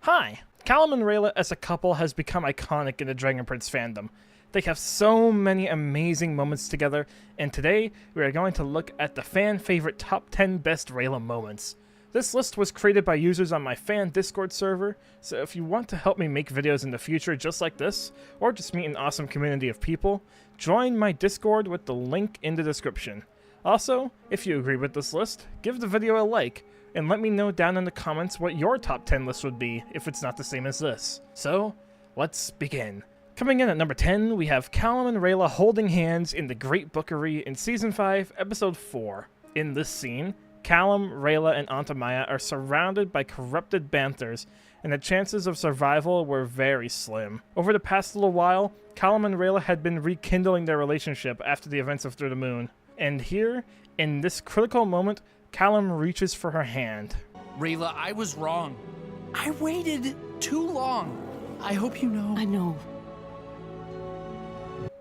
Hi! Callum and Rayla as a couple has become iconic in the Dragon Prince fandom. They have so many amazing moments together, and today we are going to look at the fan favorite top 10 best Rayla moments. This list was created by users on my fan Discord server, so if you want to help me make videos in the future just like this, or just meet an awesome community of people, join my Discord with the link in the description. Also, if you agree with this list, give the video a like, and let me know down in the comments what your top 10 list would be if it's not the same as this. So, let's begin. Coming in at number 10, we have Callum and Rayla holding hands in the Great Bookery in Season 5, Episode 4. In this scene, Callum, Rayla, and Aunt Maya are surrounded by corrupted banthers, and the chances of survival were very slim. Over the past little while, Callum and Rayla had been rekindling their relationship after the events of Through the Moon. And here, in this critical moment, Callum reaches for her hand. Rayla, I was wrong. I waited too long. I hope you know. I know.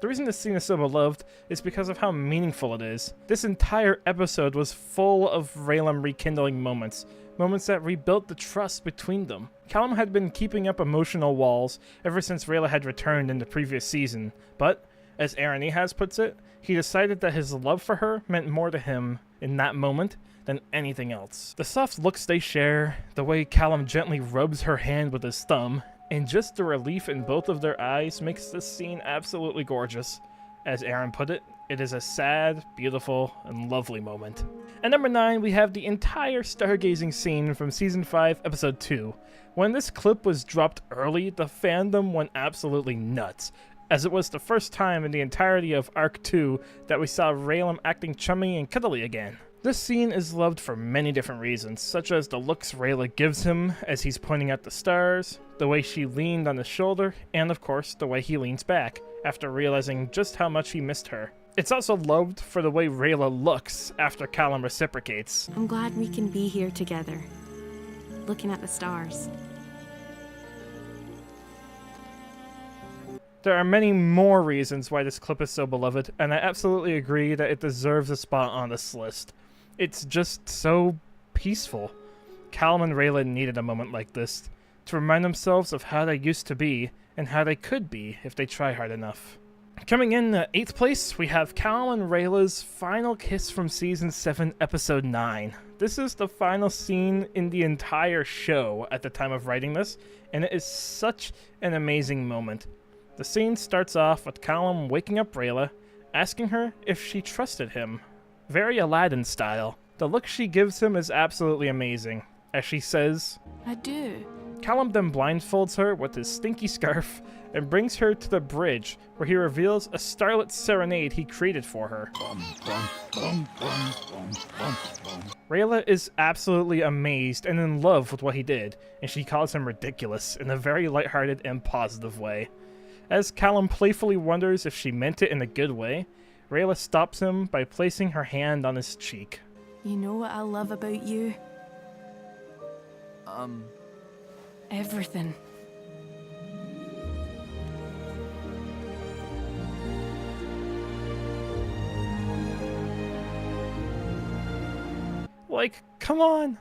The reason this scene is so beloved is because of how meaningful it is. This entire episode was full of Rayllum rekindling moments that rebuilt the trust between them. Callum had been keeping up emotional walls ever since Rayla had returned in the previous season, but, as Aaron Ehas puts it, he decided that his love for her meant more to him in that moment than anything else. The soft looks they share, the way Callum gently rubs her hand with his thumb, and just the relief in both of their eyes makes this scene absolutely gorgeous. As Aaron put it, it is a sad, beautiful, and lovely moment. At number 9, we have the entire stargazing scene from Season 5, Episode 2. When this clip was dropped early, the fandom went absolutely nuts, as it was the first time in the entirety of Arc 2 that we saw Rayllum acting chummy and cuddly again. This scene is loved for many different reasons, such as the looks Rayla gives him as he's pointing at the stars, the way she leaned on his shoulder, and of course, the way he leans back, after realizing just how much he missed her. It's also loved for the way Rayla looks after Callum reciprocates. I'm glad we can be here together, looking at the stars. There are many more reasons why this clip is so beloved, and I absolutely agree that it deserves a spot on this list. It's just so peaceful. Callum and Rayla needed a moment like this to remind themselves of how they used to be and how they could be if they try hard enough. Coming in at 8th place, we have Callum and Rayla's final kiss from Season 7, Episode 9. This is the final scene in the entire show at the time of writing this, and it is such an amazing moment. The scene starts off with Callum waking up Rayla, asking her if she trusted him. Very Aladdin style. The look she gives him is absolutely amazing. As she says, I do. Callum then blindfolds her with his stinky scarf and brings her to the bridge, where he reveals a starlit serenade he created for her. Rayla is absolutely amazed and in love with what he did, and she calls him ridiculous in a very lighthearted and positive way. As Callum playfully wonders if she meant it in a good way, Rayla stops him by placing her hand on his cheek. You know what I love about you? Everything. Like, come on!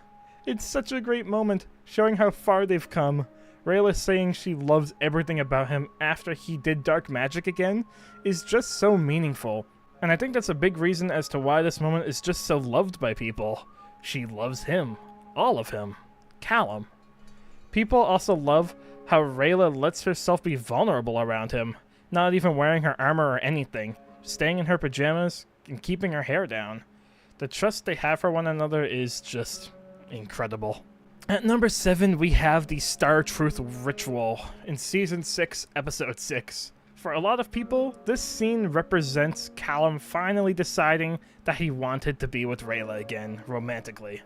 It's such a great moment, showing how far they've come. Rayla saying she loves everything about him after he did dark magic again is just so meaningful. And I think that's a big reason as to why this moment is just so loved by people. She loves him. All of him. Callum. People also love how Rayla lets herself be vulnerable around him, not even wearing her armor or anything, staying in her pajamas and keeping her hair down. The trust they have for one another is just incredible. At number 7, we have the Star Truth Ritual in Season 6, Episode 6. For a lot of people, this scene represents Callum finally deciding that he wanted to be with Rayla again, romantically.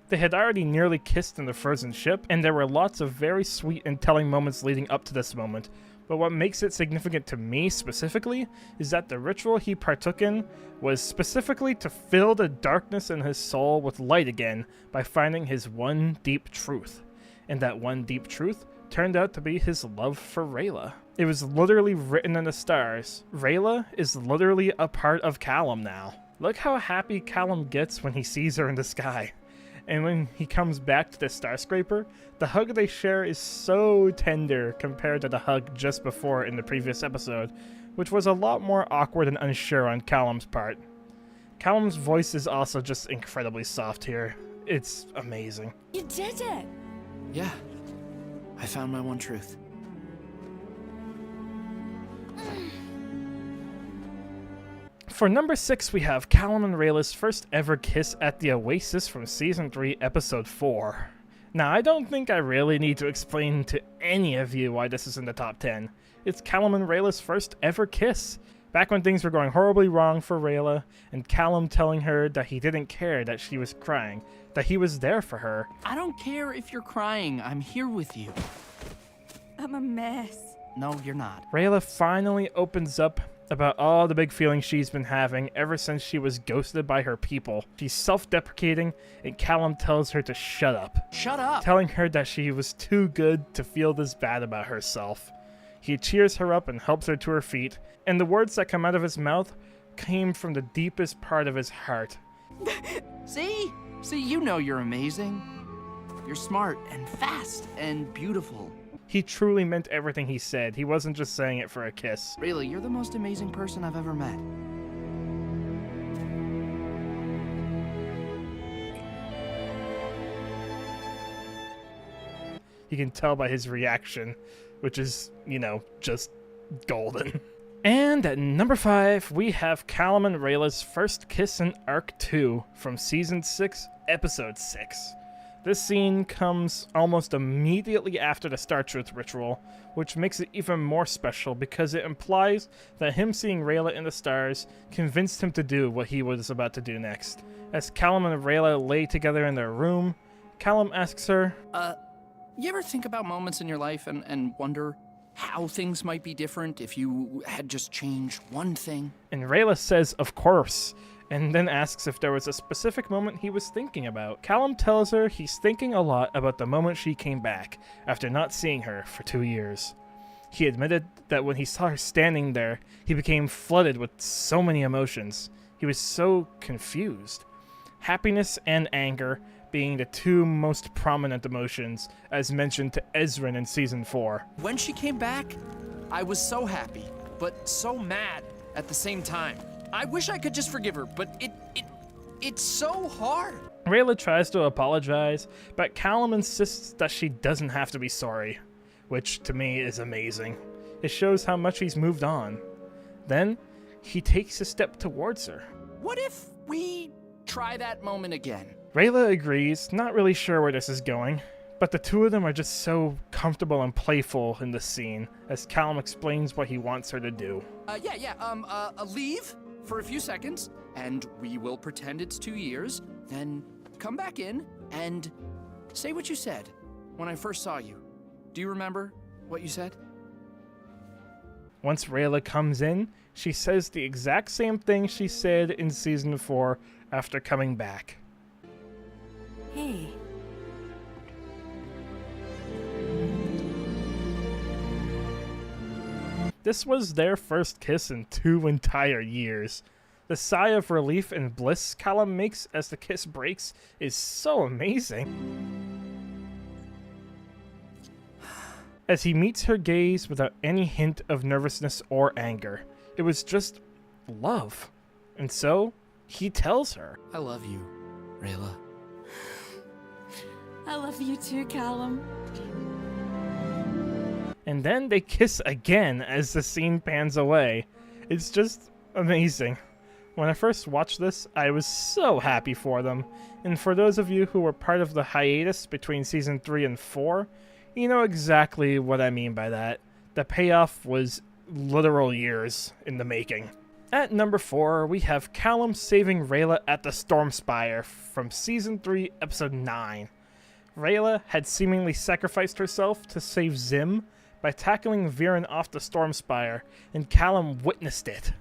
They had already nearly kissed in the frozen ship, and there were lots of very sweet and telling moments leading up to this moment, but what makes it significant to me specifically is that the ritual he partook in was specifically to fill the darkness in his soul with light again by finding his one deep truth. And that one deep truth turned out to be his love for Rayla. It was literally written in the stars. Rayla is literally a part of Callum now. Look how happy Callum gets when he sees her in the sky. And when he comes back to the Starscraper, the hug they share is so tender compared to the hug just before in the previous episode, which was a lot more awkward and unsure on Callum's part. Callum's voice is also just incredibly soft here. It's amazing. You did it! Yeah, I found my one truth. For number 6, we have Callum and Rayla's first ever kiss at the Oasis from Season 3, Episode 4. Now, I don't think I really need to explain to any of you why this is in the top 10. It's Callum and Rayla's first ever kiss. Back when things were going horribly wrong for Rayla, and Callum telling her that he didn't care that she was crying, that he was there for her. I don't care if you're crying. I'm here with you. I'm a mess. No, you're not. Rayla finally opens up about all the big feelings she's been having ever since she was ghosted by her people. She's self-deprecating, and Callum tells her to shut up. Shut up! Telling her that she was too good to feel this bad about herself. He cheers her up and helps her to her feet, and the words that come out of his mouth came from the deepest part of his heart. See? See, you know you're amazing. You're smart and fast and beautiful. He truly meant everything he said. He wasn't just saying it for a kiss. Really, you're the most amazing person I've ever met. You can tell by his reaction, which is, just golden. And at number 5, we have Callum and Rayla's first kiss in Arc 2 from Season 6, Episode 6. This scene comes almost immediately after the Star Truth ritual, which makes it even more special because it implies that him seeing Rayla in the stars convinced him to do what he was about to do next. As Callum and Rayla lay together in their room, Callum asks her, You ever think about moments in your life and wonder how things might be different if you had just changed one thing? And Rayla says, of course, and then asks if there was a specific moment he was thinking about. Callum tells her he's thinking a lot about the moment she came back, after not seeing her for 2 years. He admitted that when he saw her standing there, he became flooded with so many emotions. He was so confused. Happiness and anger being the two most prominent emotions, as mentioned to Ezrin in Season 4. When she came back, I was so happy, but so mad at the same time. I wish I could just forgive her, but it's so hard. Rayla tries to apologize, but Callum insists that she doesn't have to be sorry, which to me is amazing. It shows how much he's moved on. Then, he takes a step towards her. What if we try that moment again? Rayla agrees, not really sure where this is going, but the two of them are just so comfortable and playful in this scene, as Callum explains what he wants her to do. Leave for a few seconds, and we will pretend it's 2 years, then come back in and say what you said when I first saw you. Do you remember what you said? Once Rayla comes in, she says the exact same thing she said in Season 4 after coming back. Hey. This was their first kiss in 2 entire years. The sigh of relief and bliss Callum makes as the kiss breaks is so amazing. As he meets her gaze without any hint of nervousness or anger. It was just love. And so, he tells her, I love you, Rayla. I love you too, Callum. And then they kiss again as the scene pans away. It's just amazing. When I first watched this, I was so happy for them. And for those of you who were part of the hiatus between Season 3 and 4, you know exactly what I mean by that. The payoff was literal years in the making. At number 4, we have Callum saving Rayla at the Stormspire from Season 3, Episode 9. Rayla had seemingly sacrificed herself to save Zim by tackling Viren off the Stormspire, and Callum witnessed it.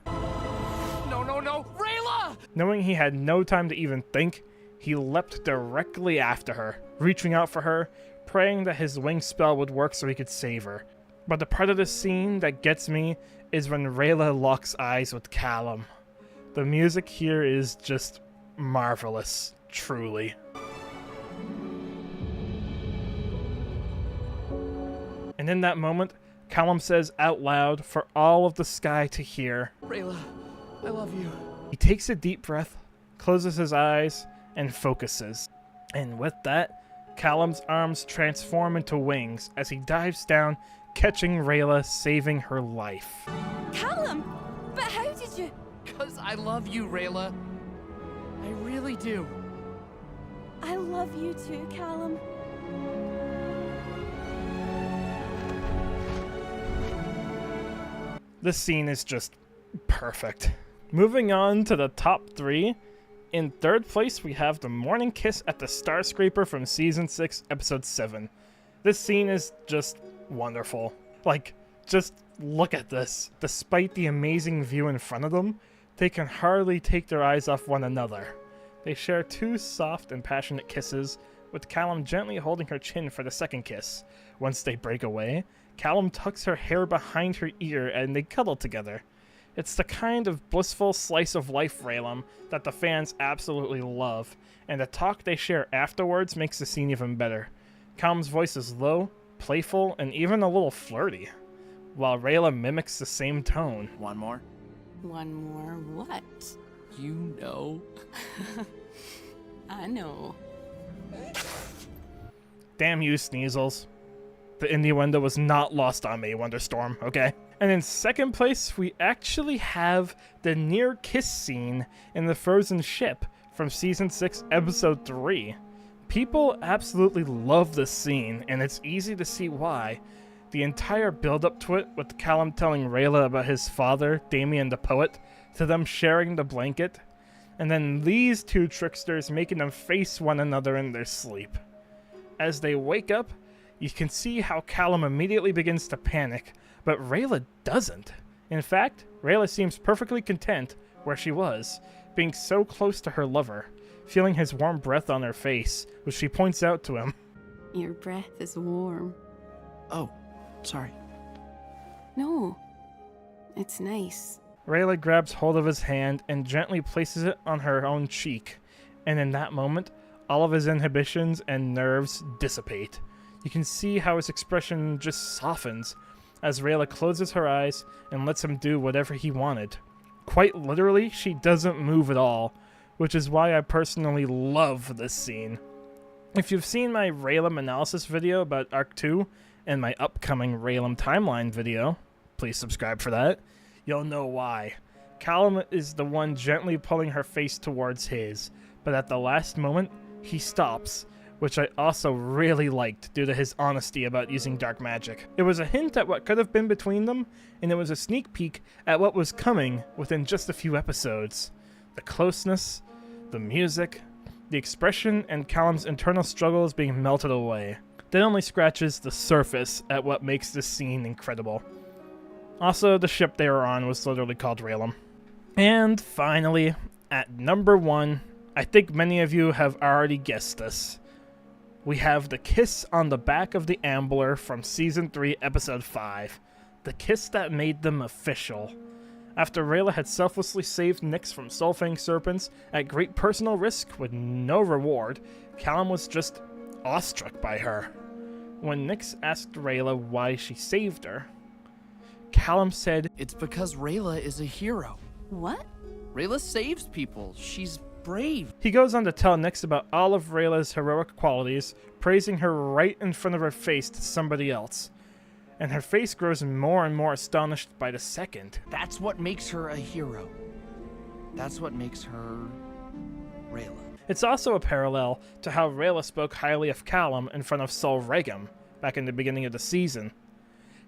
No, Rayla! Knowing he had no time to even think, he leapt directly after her, reaching out for her, praying that his wing spell would work so he could save her. But the part of the scene that gets me is when Rayla locks eyes with Callum. The music here is just marvelous, truly. And in that moment, Callum says out loud for all of the sky to hear, Rayla, I love you. He takes a deep breath, closes his eyes, and focuses. And with that, Callum's arms transform into wings as he dives down, catching Rayla, saving her life. Callum! But how did you... 'Cause I love you, Rayla. I really do. I love you too, Callum. This scene is just perfect. Moving on to the top 3. In third place, we have the morning kiss at the Starscraper from Season 6, Episode 7. This scene is just wonderful. Like, just look at this. Despite the amazing view in front of them, they can hardly take their eyes off one another. They share 2 soft and passionate kisses, with Callum gently holding her chin for the second kiss. Once they break away, Callum tucks her hair behind her ear and they cuddle together. It's the kind of blissful slice of life Rayllum that the fans absolutely love, and the talk they share afterwards makes the scene even better. Callum's voice is low, playful, and even a little flirty, while Rayla mimics the same tone. One more? One more what? You know. I know. Damn you, Sneasels. The innuendo was not lost on me, Wonderstorm, okay? And in second place, we actually have the near kiss scene in the frozen ship from Season 6, Episode 3. People absolutely love this scene, and it's easy to see why. The entire build-up to it, with Callum telling Rayla about his father, Damien the poet, to them sharing the blanket, and then these 2 tricksters making them face one another in their sleep. As they wake up, you can see how Callum immediately begins to panic, but Rayla doesn't. In fact, Rayla seems perfectly content where she was, being so close to her lover, feeling his warm breath on her face, which she points out to him. Your breath is warm. Oh, sorry. No, it's nice. Rayla grabs hold of his hand and gently places it on her own cheek, and in that moment, all of his inhibitions and nerves dissipate. You can see how his expression just softens as Rayla closes her eyes and lets him do whatever he wanted. Quite literally, she doesn't move at all, which is why I personally love this scene. If you've seen my Rayllum analysis video about Arc 2 and my upcoming Rayllum timeline video, please subscribe for that, you'll know why. Callum is the one gently pulling her face towards his, but at the last moment, he stops, which I also really liked due to his honesty about using dark magic. It was a hint at what could have been between them, and it was a sneak peek at what was coming within just a few episodes. The closeness, the music, the expression, and Callum's internal struggles being melted away. That only scratches the surface at what makes this scene incredible. Also, the ship they were on was literally called Rayllum. And finally, at number 1, I think many of you have already guessed this. We have the kiss on the back of the Ambler from Season 3, Episode 5. The kiss that made them official. After Rayla had selflessly saved Nyx from Soulfang serpents at great personal risk with no reward, Callum was just awestruck by her. When Nyx asked Rayla why she saved her, Callum said, It's because Rayla is a hero. What? Rayla saves people. She's brave. He goes on to tell Nyx about all of Rayla's heroic qualities, praising her right in front of her face to somebody else. And her face grows more and more astonished by the second. That's what makes her a hero. That's what makes her Rayla. It's also a parallel to how Rayla spoke highly of Callum in front of Sol Regum back in the beginning of the season.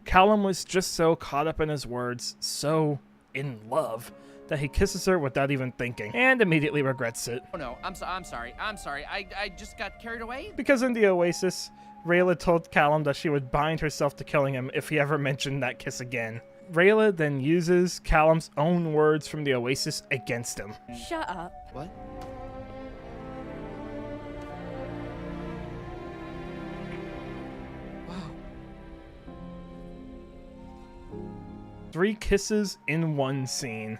Callum was just so caught up in his words, so in love, that he kisses her without even thinking, and immediately regrets it. Oh no, I'm sorry. I just got carried away. Because in the Oasis, Rayla told Callum that she would bind herself to killing him if he ever mentioned that kiss again. Rayla then uses Callum's own words from the Oasis against him. Shut up. What? Wow. 3 kisses in one scene.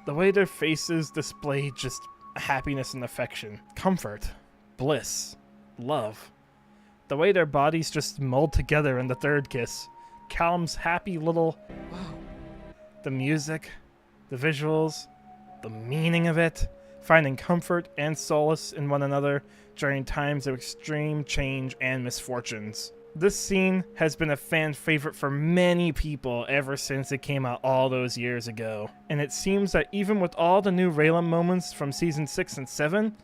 The way their faces display just happiness and affection, comfort, bliss, love. The way their bodies just mold together in the third kiss. Callum's happy little... Wow. The music, the visuals, the meaning of it, finding comfort and solace in one another during times of extreme change and misfortunes. This scene has been a fan favorite for many people ever since it came out all those years ago. And it seems that even with all the new Rayllum moments from Season 6 and 7,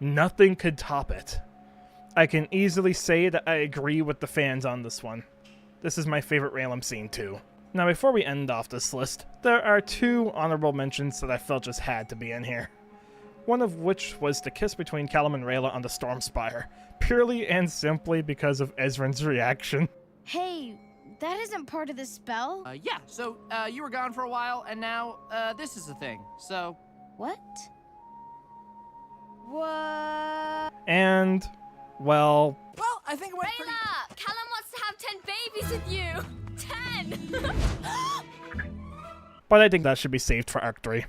nothing could top it. I can easily say that I agree with the fans on this one. This is my favorite Rayllum scene too. Now before we end off this list, there are 2 honorable mentions that I felt just had to be in here. One of which was the kiss between Callum and Rayla on the Storm Spire, purely and simply because of Ezran's reaction. Hey, that isn't part of the spell. Yeah, so, you were gone for a while, and now, this is the thing, so... What? What? And, well... Well, I think it went pretty... Rayla! Callum wants to have 10 babies with you! 10! But I think that should be saved for Arc 3.